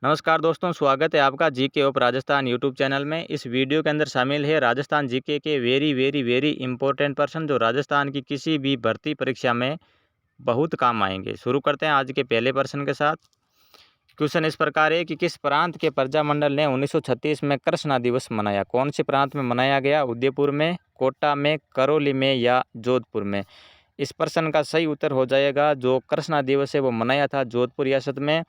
नमस्कार दोस्तों, स्वागत है आपका GK of Rajasthan YouTube channel में। इस वीडियो के अंदर शामिल है राजस्थान जीके के very very very important person जो राजस्थान की किसी भी भर्ती परीक्षा में बहुत काम आएंगे। शुरू करते हैं आज के पहले पर्सन के साथ। क्वेश्चन इस प्रकार है कि किस प्रांत के प्रजामंडल ने 1936 में कृष्णा दिवस मनाया? कौन से प्रांत में मनाया गया? उदयपुर में, कोटा में, करौली में या जोधपुर में? इस प्रश्न का सही उत्तर हो जाएगा जो कृष्णा दिवस है वो मनाया था जोधपुर रियासत में।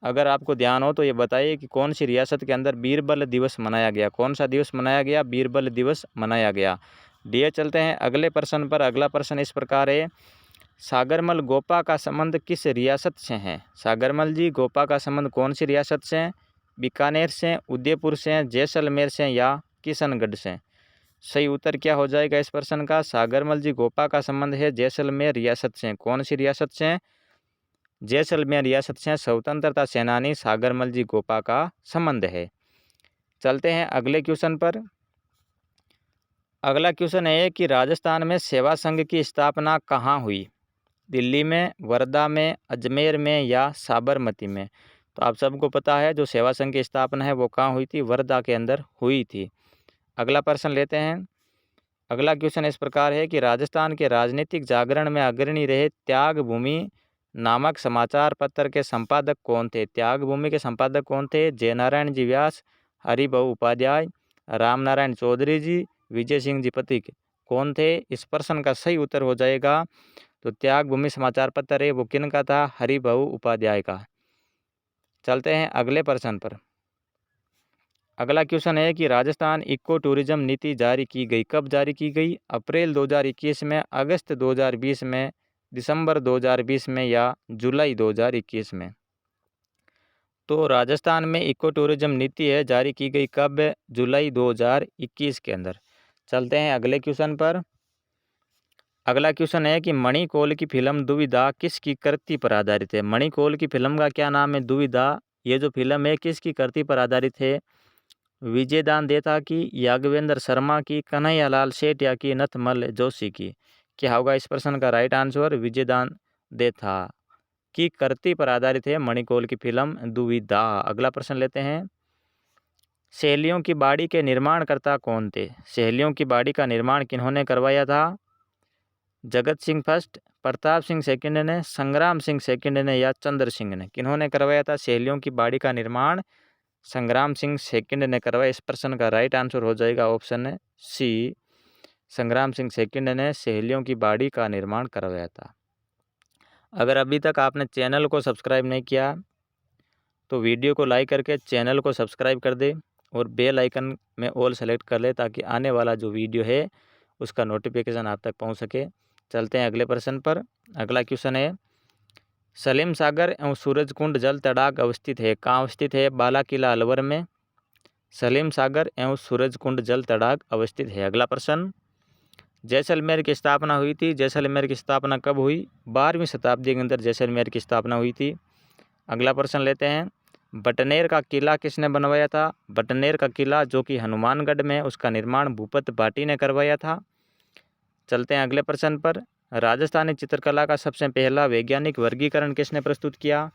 अगर आपको ध्यान हो तो ये बताइए कि कौन सी रियासत के अंदर बीरबल दिवस मनाया गया? कौन सा दिवस मनाया गया? बीरबल दिवस मनाया गया। डियर चलते हैं अगले प्रश्न पर। अगला प्रश्न इस प्रकार है, सागरमल गोपा का संबंध किस रियासत से है? सागरमल जी गोपा का संबंध कौन सी रियासत से? बीकानेर से, उदयपुर से, जैसलमेर से या किशनगढ़ से? सही उत्तर क्या हो जाएगा इस प्रश्न का? सागरमल जी गोपा का संबंध है जैसलमेर रियासत से। कौन सी रियासत से? जैसलमेर रियासत से स्वतंत्रता सेनानी सागरमल जी गोपा का संबंध है। चलते हैं अगले क्वेश्चन पर। अगला क्वेश्चन है कि राजस्थान में सेवा संघ की स्थापना कहाँ हुई? दिल्ली में, वर्धा में, अजमेर में या साबरमती में? तो आप सबको पता है जो सेवा संघ की स्थापना है वो कहाँ हुई थी? वर्धा के अंदर हुई थी। अगला प्रश्न लेते हैं। अगला क्वेश्चन इस प्रकार है कि राजस्थान के राजनीतिक जागरण में अग्रणी रहे त्याग भूमि नामक समाचार पत्र के संपादक कौन थे? त्याग भूमि के संपादक कौन थे? जयनारायण जी व्यास, हरिभाऊ उपाध्याय, रामनारायण चौधरी जी, विजय सिंह जी पथिक कौन थे? इस प्रश्न का सही उत्तर हो जाएगा तो त्याग भूमि समाचार पत्र है वो किन का था? हरिभाऊ उपाध्याय का। चलते हैं अगले प्रश्न पर। अगला क्वेश्चन है कि राजस्थान इको टूरिज्म नीति जारी की गई? कब जारी की गई? अप्रैल 2021 में, अगस्त 2020 में, दिसंबर 2020 में या जुलाई 2021 में? तो राजस्थान में इको टूरिज्म नीति है जारी की गई कब? जुलाई 2021 के अंदर। चलते हैं अगले क्वेश्चन पर। अगला क्वेश्चन है कि मणिकौल की फिल्म दुविधा किसकी कृति पर आधारित है? मणिकौल की फिल्म का क्या नाम है? दुविधा। ये जो फिल्म है किसकी कृति पर आधारित है? विजयदान देथा की, याज्ञवेंद्र शर्मा की, कन्हैयालाल सेठिया की, नथमल जोशी की? क्या होगा इस प्रश्न का राइट आंसर? विजयदान देथा की कृति पर आधारित है मणिकौल की फिल्म दुविधा। अगला प्रश्न लेते हैं। सहेलियों की बाड़ी के निर्माणकर्ता कौन थे? सहेलियों की बाड़ी का निर्माण किन्होंने करवाया था? जगत सिंह फर्स्ट, प्रताप सिंह सेकंड ने, संग्राम सिंह सेकंड ने या चंद्र सिंह ने? किन्होंने करवाया था सहेलियों की बाड़ी का निर्माण? संग्राम सिंह सेकंड ने करवाया। इस प्रश्न का राइट आंसर हो जाएगा ऑप्शन है सी, संग्राम सिंह सेकंड ने सहेलियों की बाड़ी का निर्माण करवाया था। अगर अभी तक आपने चैनल को सब्सक्राइब नहीं किया तो वीडियो को लाइक करके चैनल को सब्सक्राइब कर दे और बेल आइकन में ऑल सेलेक्ट कर ले ताकि आने वाला जो वीडियो है उसका नोटिफिकेशन आप तक पहुंच सके। चलते हैं अगले प्रश्न पर। अगला क्वेश्चन है, सलीम सागर एवं सूरजकुंड जल तड़ाग अवस्थित है? कहाँ अवस्थित है? बाला किला अलवर में सलीम सागर एवं सूरजकुंड जल तड़ाग अवस्थित है। अगला प्रश्न, जैसलमेर की स्थापना हुई थी? जैसलमेर की स्थापना कब हुई? 12वीं शताब्दी के अंदर जैसलमेर की स्थापना हुई थी। अगला प्रश्न लेते हैं। बटनेर का किला किसने बनवाया था? बटनेर का किला जो कि हनुमानगढ़ में है उसका निर्माण भूपत भाटी ने करवाया था। चलते हैं अगले प्रश्न पर। राजस्थानी चित्रकला का सबसे पहला वैज्ञानिक वर्गीकरण किसने प्रस्तुत किया?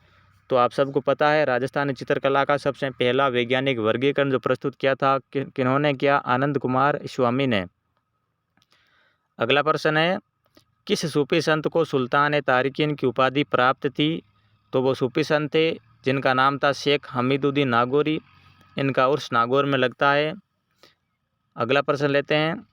तो आप सबको पता है राजस्थानी चित्रकला का सबसे पहला वैज्ञानिक वर्गीकरण जो प्रस्तुत किया था किन्होंने किया? आनंद कुमार स्वामी ने। अगला प्रश्न है, किस सूफी संत को सुल्तान ए तारिकीन की उपाधि प्राप्त थी? तो वो सूफी संत थे जिनका नाम था शेख हमीदुद्दीन नागौरी। इनका उर्स नागौर में लगता है। अगला प्रश्न लेते हैं।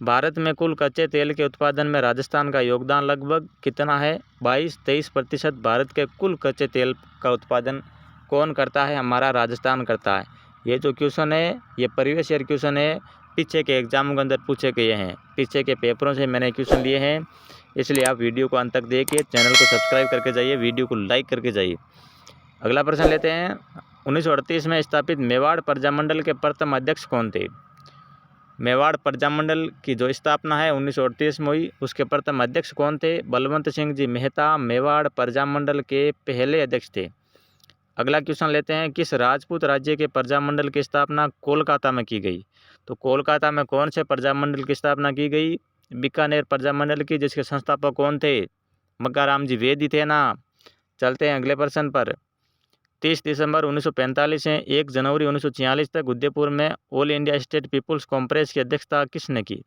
भारत में कुल कच्चे तेल के उत्पादन में राजस्थान का योगदान लगभग कितना है? 22-23% भारत के कुल कच्चे तेल का उत्पादन कौन करता है? हमारा राजस्थान करता है। ये जो क्वेश्चन है ये प्रीवियस ईयर क्वेश्चन है, पीछे के एग्जाम के अंदर पूछे गए हैं, पीछे के पेपरों से मैंने क्वेश्चन लिए हैं, इसलिए आप वीडियो को अंत तक देखिए, चैनल को सब्सक्राइब करके जाइए, वीडियो को लाइक करके जाइए। अगला प्रश्न लेते हैं। 1938 में स्थापित मेवाड़ प्रजामंडल के प्रथम अध्यक्ष कौन थे? मेवाड़ प्रजामंडल की जो स्थापना है 1938 में हुई उसके प्रथम अध्यक्ष कौन थे? बलवंत सिंह जी मेहता मेवाड़ प्रजामंडल के पहले अध्यक्ष थे। अगला क्वेश्चन लेते हैं। किस राजपूत राज्य के प्रजामंडल की स्थापना कोलकाता में की गई? तो कोलकाता में कौन से प्रजामंडल की स्थापना की गई? बीकानेर प्रजामंडल की, जिसके संस्थापक कौन थे? मक्काराम जी वेदी थे ना। चलते हैं अगले प्रश्न पर। 30 दिसंबर 1945 से 1 जनवरी 1946 तक उदयपुर में All India State Peoples Conference की अध्यक्षता किसने की?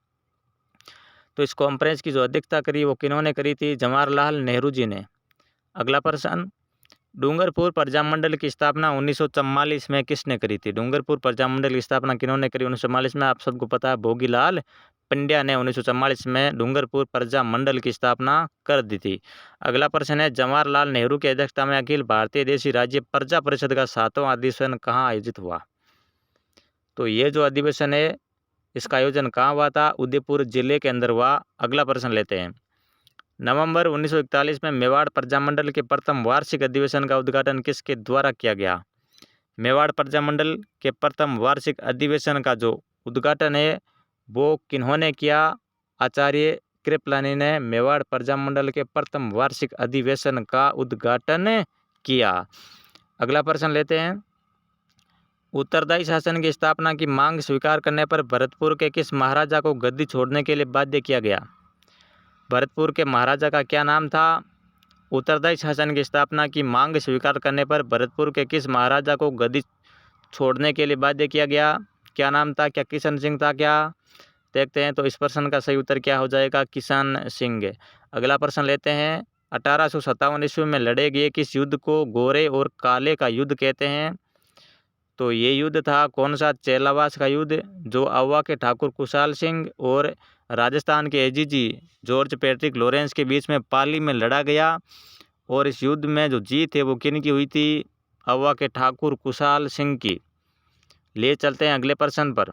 तो इस कॉन्फ्रेंस की जो अध्यक्षता करी वो किन्होंने करी थी? जवाहरलाल नेहरू जी ने। अगला प्रश्न, डूंगरपुर प्रजामंडल की स्थापना 1944 में किसने करी थी? डूंगरपुर प्रजामंडल की स्थापना किन्होंने करी 1944 में? आप सबको पता है, भोगीलाल पंड्या ने 1944 में डूंगरपुर प्रजामंडल की स्थापना कर दी थी। अगला प्रश्न है, जवाहरलाल नेहरू की अध्यक्षता में अखिल भारतीय देशी राज्य प्रजा परिषद का 7वां अधिवेशन कहाँ आयोजित हुआ? तो ये जो अधिवेशन है इसका आयोजन कहाँ हुआ था? उदयपुर जिले के अंदर हुआ। अगला प्रश्न लेते हैं, नवंबर 1941 में मेवाड़ प्रजामंडल के प्रथम वार्षिक अधिवेशन का उद्घाटन किसके द्वारा किया गया? मेवाड़ प्रजामंडल के प्रथम वार्षिक अधिवेशन का जो उद्घाटन है वो किन्होंने किया? आचार्य कृपलानी ने मेवाड़ प्रजामंडल के प्रथम वार्षिक अधिवेशन का उद्घाटन किया। अगला प्रश्न लेते हैं, उत्तरदायी शासन की स्थापना की मांग स्वीकार करने पर भरतपुर के किस महाराजा को गद्दी छोड़ने के लिए बाध्य किया गया? भरतपुर के महाराजा का क्या नाम था? उत्तरदायी शासन की स्थापना की मांग स्वीकार करने पर भरतपुर के किस महाराजा को गद्दी छोड़ने के लिए बाध्य किया गया? क्या नाम था? क्या किशन सिंह था क्या? देखते हैं। तो इस प्रश्न का सही उत्तर क्या हो जाएगा? किशन सिंह। अगला प्रश्न लेते हैं, 1857 ईस्वी में लड़े गए किस युद्ध को गोरे और काले का युद्ध कहते हैं? तो ये युद्ध था कौन सा? चेलावास का युद्ध, जो अववा के ठाकुर कुशाल सिंह और राजस्थान के एजीजी जॉर्ज पैट्रिक लॉरेंस के बीच में पाली में लड़ा गया। और इस युद्ध में जो जीत है वो किन की हुई थी? अववा के ठाकुर कुशाल सिंह की। ले चलते हैं अगले प्रश्न पर,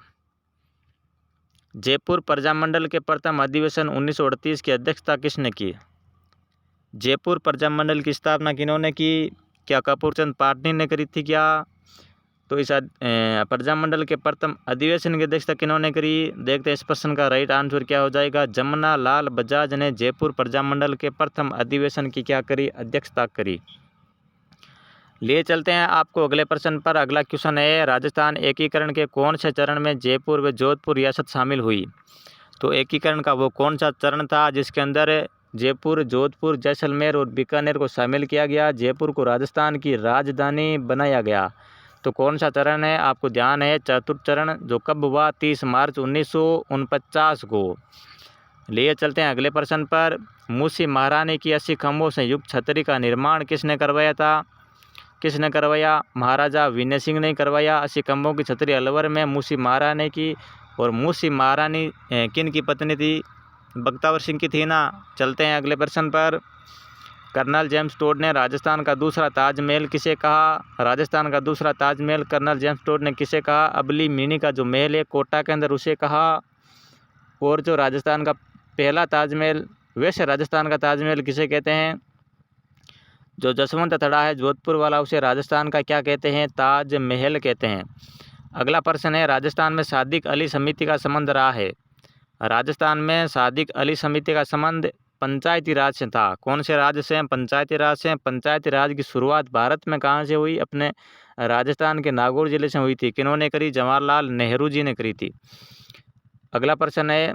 जयपुर प्रजामंडल के प्रथम अधिवेशन 1938 की अध्यक्षता किसने की? जयपुर प्रजामंडल की स्थापना किन्होंने की? क्या कपूर चंद पाटनी ने करी थी क्या? तो इस प्रजामंडल के प्रथम अधिवेशन की अध्यक्षता किन्होंने करी? देखते हैं इस प्रश्न का राइट आंसर क्या हो जाएगा? जमुना लाल बजाज ने जयपुर प्रजामंडल के प्रथम अधिवेशन की क्या करी? अध्यक्षता करी। ले चलते हैं आपको अगले प्रश्न पर। अगला क्वेश्चन है, राजस्थान एकीकरण के कौन से चरण में जयपुर व जोधपुर रियासत शामिल हुई? तो एकीकरण का वो कौन सा चरण था जिसके अंदर जयपुर, जोधपुर, जैसलमेर और बीकानेर को शामिल किया गया? जयपुर को राजस्थान की राजधानी बनाया गया। तो कौन सा चरण है? आपको ध्यान है, चतुर्थ चरण, जो कब हुआ? 30 मार्च 1949 को। लिए चलते हैं अगले प्रश्न पर, मूसी महारानी की 80 खंभों से युक्त छतरी का निर्माण किसने करवाया था? किसने करवाया? महाराजा विनय सिंह ने करवाया। 80 खंभों की छतरी अलवर में मूसी महारानी की। और मूसी महारानी किन की पत्नी थी? बख्तावर सिंह की थी ना। चलते हैं अगले प्रश्न पर, कर्नल जेम्स टोड ने राजस्थान का दूसरा ताजमहल किसे कहा? राजस्थान का दूसरा ताजमहल कर्नल जेम्स टोड ने किसे कहा? अबली मिनी का जो महल है कोटा के अंदर उसे कहा। और जो राजस्थान का पहला ताजमहल, वैसे राजस्थान का ताजमहल किसे कहते हैं? जो जसवंत थड़ा है जोधपुर वाला उसे राजस्थान का क्या कहते हैं? ताजमहल कहते हैं। अगला प्रश्न है, राजस्थान में सादिक अली समिति का संबंध रहा है। राजस्थान में सादिक अली समिति का संबंध पंचायती राज से था। कौन से राज्य से? पंचायती राज से। पंचायती राज की शुरुआत भारत में कहाँ से हुई? अपने राजस्थान के नागौर जिले से हुई थी। किन्होंने करी? जवाहरलाल नेहरू जी ने करी थी। अगला प्रश्न है,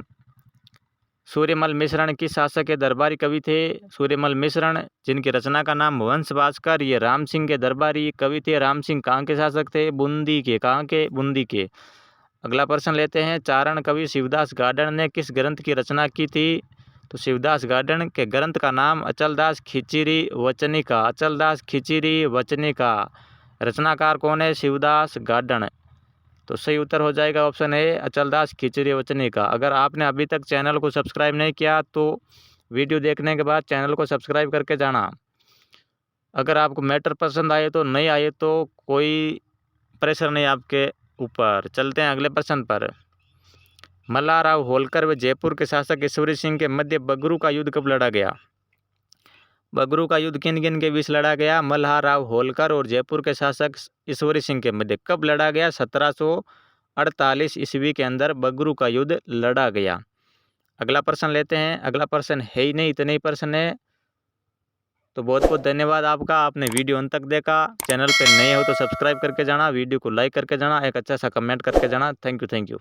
सूर्यमल मिश्रण किस शासक के दरबारी कवि थे? सूर्यमल मिश्रण, जिनकी रचना का नाम वंश भास्कर, ये राम सिंह के दरबारी कवि थे। राम सिंह कहाँ के शासक थे? बूंदी के। कहाँ के? बूंदी के। अगला प्रश्न लेते हैं, चारण कवि शिवदास गार्डन ने किस ग्रंथ की रचना की थी? तो शिवदास गार्डन के ग्रंथ का नाम अचलदास खिचरी वचनिका। अचलदास खिचरी वचनिका। रचनाकार कौन है? शिवदास गार्डन। तो सही उत्तर हो जाएगा ऑप्शन है अचलदास खिचरी वचनिका। अगर आपने अभी तक चैनल को सब्सक्राइब नहीं किया तो वीडियो देखने के बाद चैनल को सब्सक्राइब करके जाना। अगर आपको मैटर पसंद आए तो, नहीं आए तो कोई प्रेशर नहीं आपके ऊपर। चलते हैं अगले प्रश्न पर, मल्हाराव होलकर व जयपुर के शासक ईश्वरी सिंह के मध्य बगरू का युद्ध कब लड़ा गया? बगरू का युद्ध किन किन के बीच लड़ा गया? मल्हाराव होलकर और जयपुर के शासक ईश्वरी सिंह के मध्य कब लड़ा गया? 1748 ईस्वी के अंदर बगरू का युद्ध लड़ा गया। अगला प्रश्न लेते हैं। अगला प्रश्न है ही नहीं, इतने ही प्रश्न है। तो बहुत बहुत धन्यवाद आपका, आपने वीडियो अंत तक देखा। चैनल पे नए हो तो सब्सक्राइब करके जाना, वीडियो को लाइक करके जाना, एक अच्छा सा कमेंट करके जाना। Thank you.